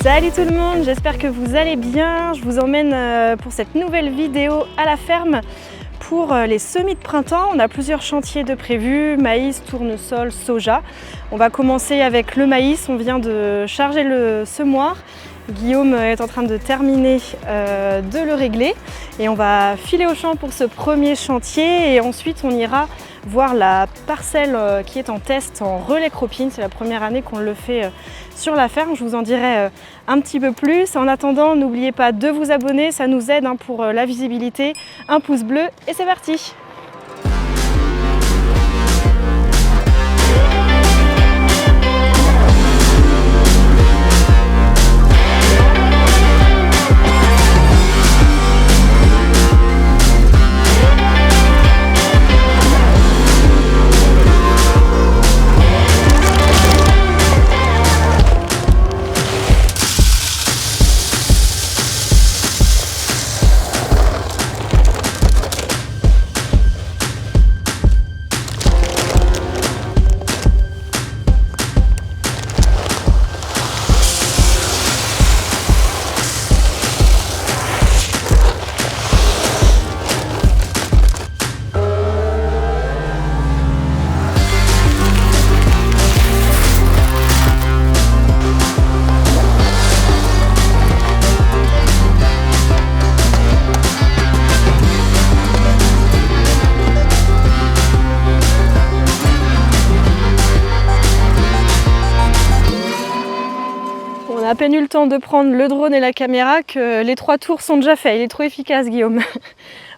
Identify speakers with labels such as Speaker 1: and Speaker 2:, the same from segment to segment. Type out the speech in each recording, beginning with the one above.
Speaker 1: Salut tout le monde, j'espère que vous allez bien. Je vous emmène pour cette nouvelle vidéo à la ferme pour les semis de printemps. On a plusieurs chantiers de prévus, maïs, tournesol, soja. On va commencer avec le maïs, on vient de charger le semoir. Guillaume est en train de terminer de le régler et on va filer au champ pour ce premier chantier et ensuite on ira voir la parcelle qui est en test en relais cropine. C'est la première année qu'on le fait sur la ferme. Je vous en dirai un petit peu plus. En attendant, n'oubliez pas de vous abonner, ça nous aide pour la visibilité. Un pouce bleu et c'est parti! On a à peine eu le temps de prendre le drone et la caméra que les 3 tours sont déjà faits. Il est trop efficace, Guillaume.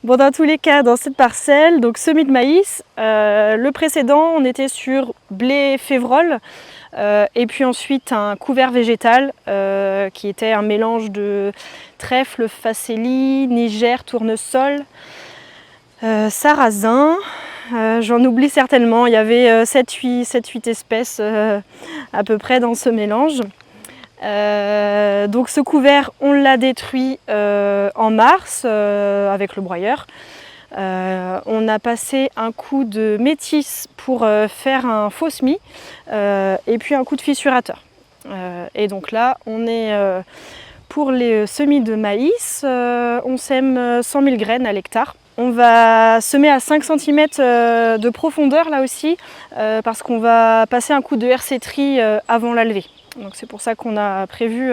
Speaker 1: Bon, dans tous les cas, dans cette parcelle, donc semis de maïs, le précédent, on était sur blé févrole et puis ensuite un couvert végétal qui était un mélange de trèfle, facélie, niger, tournesol, sarrasin. J'en oublie certainement, il y avait 7-8 espèces à peu près dans ce mélange. Donc ce couvert on l'a détruit en mars avec le broyeur. On a passé un coup de métis pour faire un faux semis et puis un coup de fissurateur. Et donc là on est pour les semis de maïs, on sème 100 000 graines à l'hectare. On va semer à 5 cm de profondeur là aussi parce qu'on va passer un coup de RC tri avant la levée. Donc c'est pour ça qu'on a prévu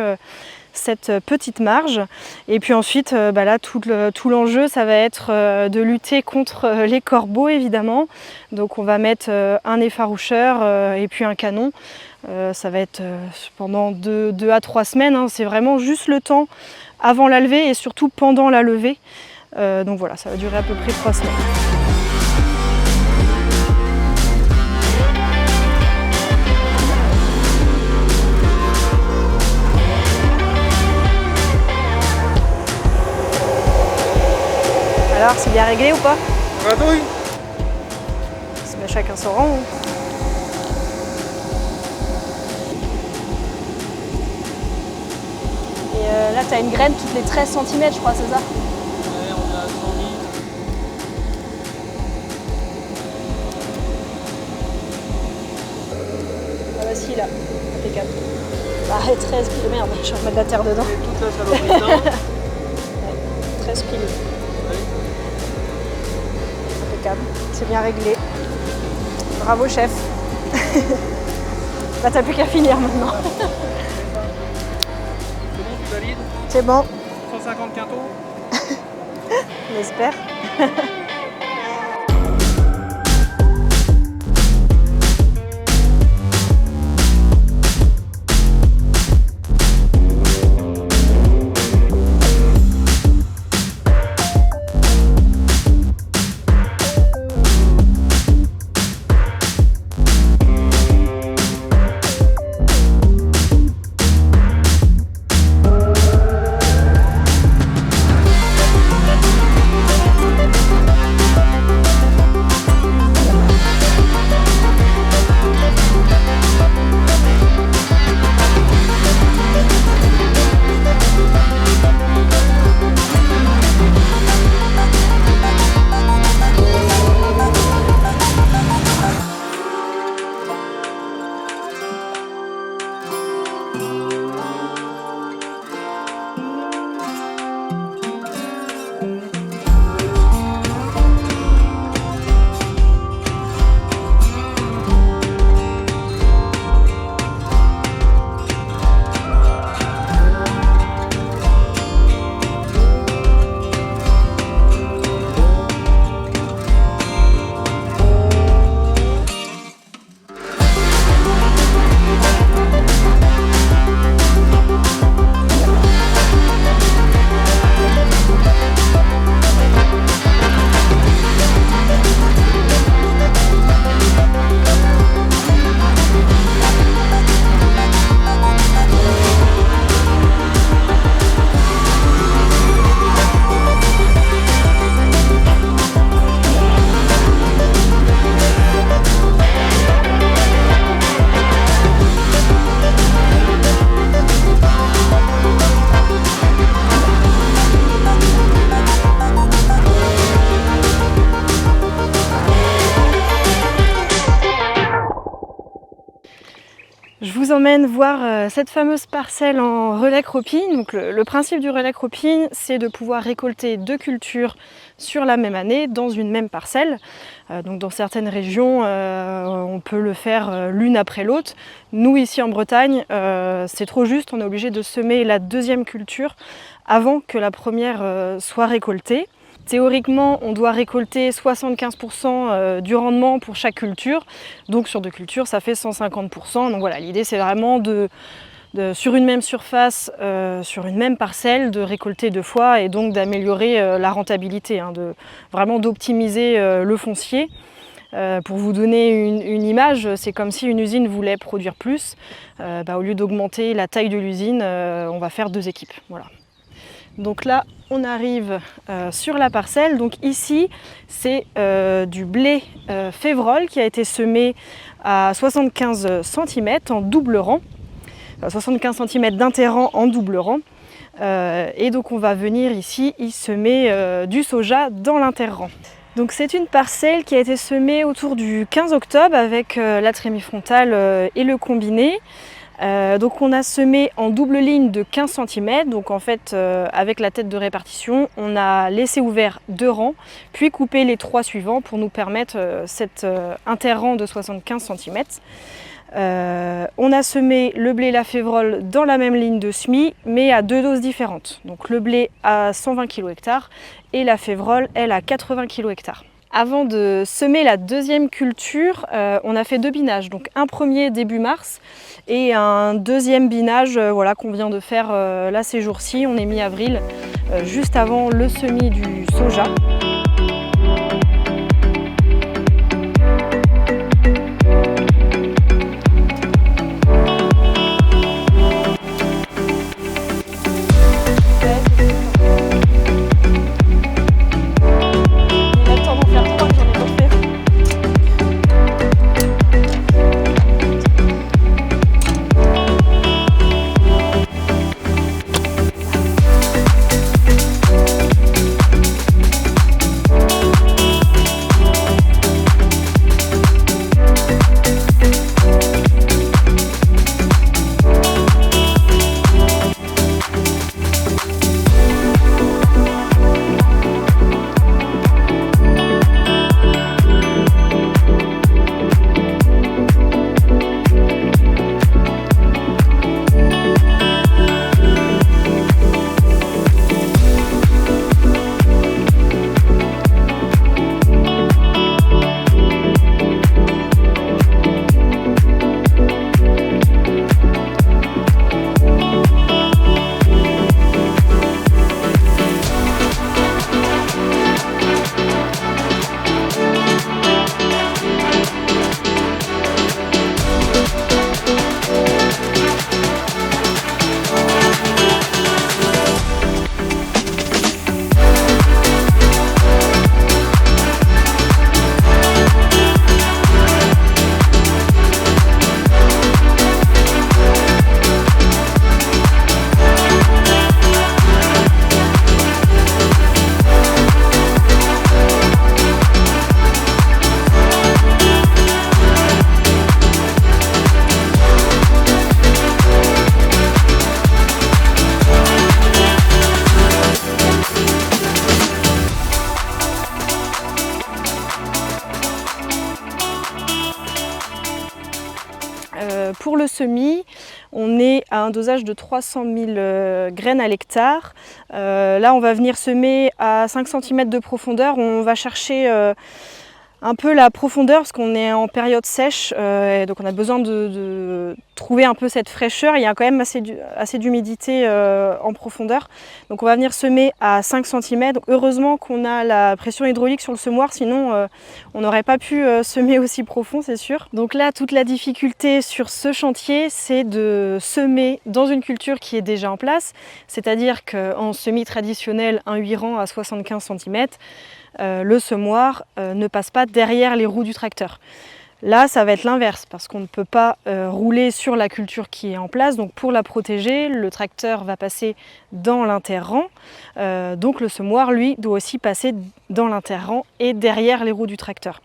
Speaker 1: cette petite marge. Et puis ensuite, là, tout l'enjeu, ça va être de lutter contre les corbeaux évidemment. Donc on va mettre un effaroucheur et puis un canon. Ça va être pendant 2 à 3 semaines. Hein. C'est vraiment juste le temps avant la levée et surtout pendant la levée. Donc voilà, ça va durer à peu près 3 semaines. Alors, c'est bien réglé ou pas?
Speaker 2: Ah oui.
Speaker 1: Mais chacun son rang. Et là, tu as une graine toutes les 13 cm, je crois, c'est ça?
Speaker 2: Ouais, on est à 100 000.
Speaker 1: Ah bah si, là, impeccable. Bah, 13 piles, merde, je vais remettre de la terre dedans.
Speaker 2: Et toute la saloperie dedans.
Speaker 1: Ouais, 13 piles.
Speaker 2: Ouais.
Speaker 1: Impeccable, c'est bien réglé. Bravo, chef. Bah, t'as plus qu'à finir maintenant.
Speaker 2: C'est bon, tu valides?
Speaker 1: C'est bon,
Speaker 2: 150 quintaux.
Speaker 1: on espère. vous emmène voir cette fameuse parcelle en relais cropping. Donc le principe du relais cropping, c'est de pouvoir récolter 2 cultures sur la même année dans une même parcelle. Donc dans certaines régions, on peut le faire l'une après l'autre. Nous ici en Bretagne, c'est trop juste, on est obligé de semer la 2e culture avant que la première soit récoltée. Théoriquement, on doit récolter 75% du rendement pour chaque culture. Donc sur 2 cultures, ça fait 150%. Donc voilà, l'idée c'est vraiment sur une même surface, sur une même parcelle, de récolter 2 fois et donc d'améliorer la rentabilité, vraiment d'optimiser le foncier. Pour vous donner une image, c'est comme si une usine voulait produire plus. Au lieu d'augmenter la taille de l'usine, on va faire 2 équipes. Voilà. Donc là, on arrive sur la parcelle. Donc ici, c'est du blé févrole qui a été semé à 75 cm en double rang. 75 cm d'interrang en double rang. Et donc on va venir ici y semer du soja dans l'interrang. Donc c'est une parcelle qui a été semée autour du 15 octobre avec la trémie frontale et le combiné. Donc on a semé en double ligne de 15 cm, donc en fait avec la tête de répartition, on a laissé ouvert 2 rangs, puis coupé les 3 suivants pour nous permettre cet interrang de 75 cm. On a semé le blé et la févrole dans la même ligne de semis, mais à 2 doses différentes. Donc le blé à 120 kg/ha et la févrole, elle, à 80 kg/ha. Avant de semer la 2e culture, on a fait 2 binages. Donc un premier début mars et un 2e binage qu'on vient de faire là ces jours-ci. On est mi-avril, juste avant le semis du soja. Pour le semis, on est à un dosage de 300 000 graines à l'hectare. Là, on va venir semer à 5 cm de profondeur. On va chercher un peu la profondeur parce qu'on est en période sèche, et donc on a besoin de trouver un peu cette fraîcheur. Il y a quand même assez d'humidité en profondeur. Donc on va venir semer à 5 cm. Donc heureusement qu'on a la pression hydraulique sur le semoir, sinon on n'aurait pas pu semer aussi profond, c'est sûr. Donc là, toute la difficulté sur ce chantier, c'est de semer dans une culture qui est déjà en place, c'est-à-dire qu'en semis traditionnel, un 8 rangs à 75 cm, le semoir ne passe pas derrière les roues du tracteur. Là, ça va être l'inverse parce qu'on ne peut pas rouler sur la culture qui est en place. Donc pour la protéger, le tracteur va passer dans l'interrang. Donc le semoir, lui, doit aussi passer dans l'interrang et derrière les roues du tracteur.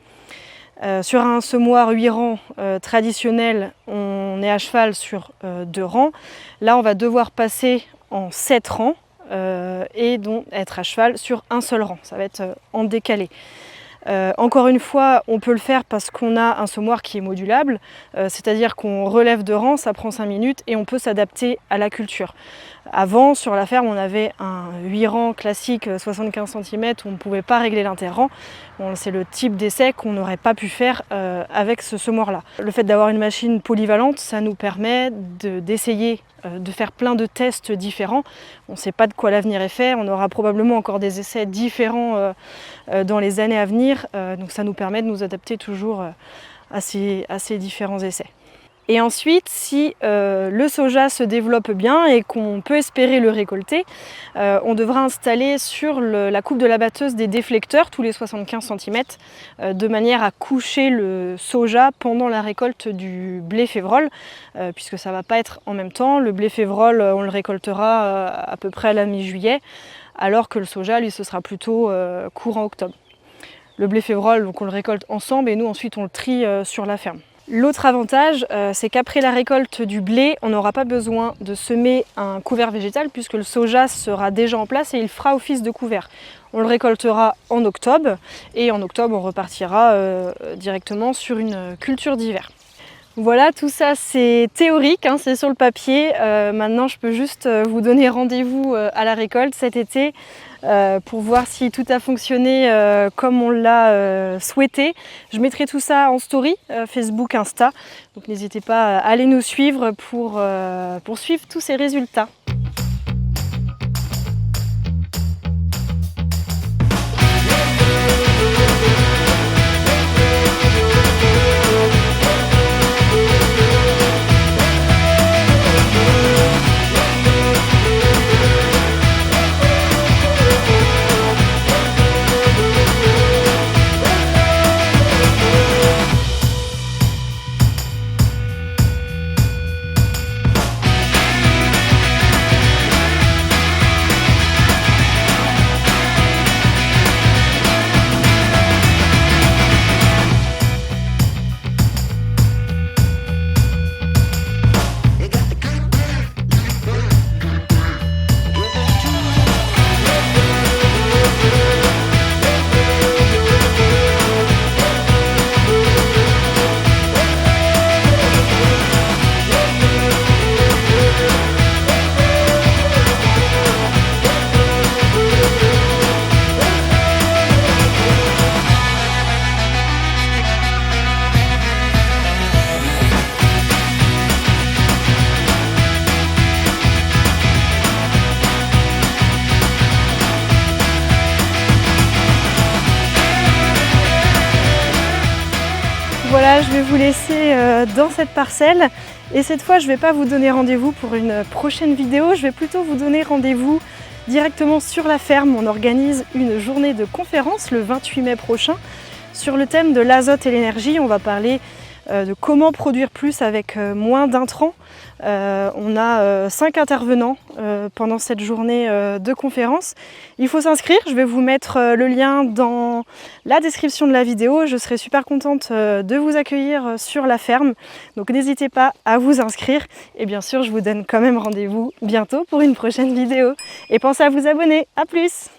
Speaker 1: Sur un semoir 8 rangs traditionnel, on est à cheval sur 2 rangs. Là, on va devoir passer en 7 rangs et donc être à cheval sur un seul rang. Ça va être en décalé. Encore une fois, on peut le faire parce qu'on a un semoir qui est modulable, c'est-à-dire qu'on relève de rang, ça prend 5 minutes et on peut s'adapter à la culture. Avant, sur la ferme, on avait un 8 rangs classique 75 cm où on ne pouvait pas régler l'interrang. Bon, c'est le type d'essai qu'on n'aurait pas pu faire avec ce semoir-là. Le fait d'avoir une machine polyvalente, ça nous permet d'essayer de faire plein de tests différents. On ne sait pas de quoi l'avenir est fait, on aura probablement encore des essais différents dans les années à venir, donc ça nous permet de nous adapter toujours à ces différents essais. Et ensuite, si le soja se développe bien et qu'on peut espérer le récolter, on devra installer sur la coupe de la batteuse des déflecteurs tous les 75 cm de manière à coucher le soja pendant la récolte du blé févrole, puisque ça ne va pas être en même temps. Le blé févrole, on le récoltera à peu près à la mi-juillet, alors que le soja, lui, ce sera plutôt courant octobre. Le blé févrole, donc on le récolte ensemble et nous ensuite on le trie sur la ferme. L'autre avantage, c'est qu'après la récolte du blé, on n'aura pas besoin de semer un couvert végétal puisque le soja sera déjà en place et il fera office de couvert. On le récoltera en octobre et en octobre on repartira directement sur une culture d'hiver. Voilà, tout ça c'est théorique, hein, c'est sur le papier. Maintenant je peux juste vous donner rendez-vous à la récolte cet été pour voir si tout a fonctionné comme on l'a souhaité. Je mettrai tout ça en story, Facebook, Insta. Donc n'hésitez pas à aller nous suivre pour suivre tous ces résultats. Voilà, je vais vous laisser dans cette parcelle et cette fois je ne vais pas vous donner rendez-vous pour une prochaine vidéo, je vais plutôt vous donner rendez-vous directement sur la ferme. On organise une journée de conférence le 28 mai prochain sur le thème de l'azote et l'énergie. On va parler de comment produire plus avec moins d'intrants. On a 5 intervenants pendant cette journée de conférence. Il faut s'inscrire, je vais vous mettre le lien dans la description de la vidéo. Je serai super contente de vous accueillir sur la ferme. Donc n'hésitez pas à vous inscrire. Et bien sûr, je vous donne quand même rendez-vous bientôt pour une prochaine vidéo. Et pensez à vous abonner. À plus!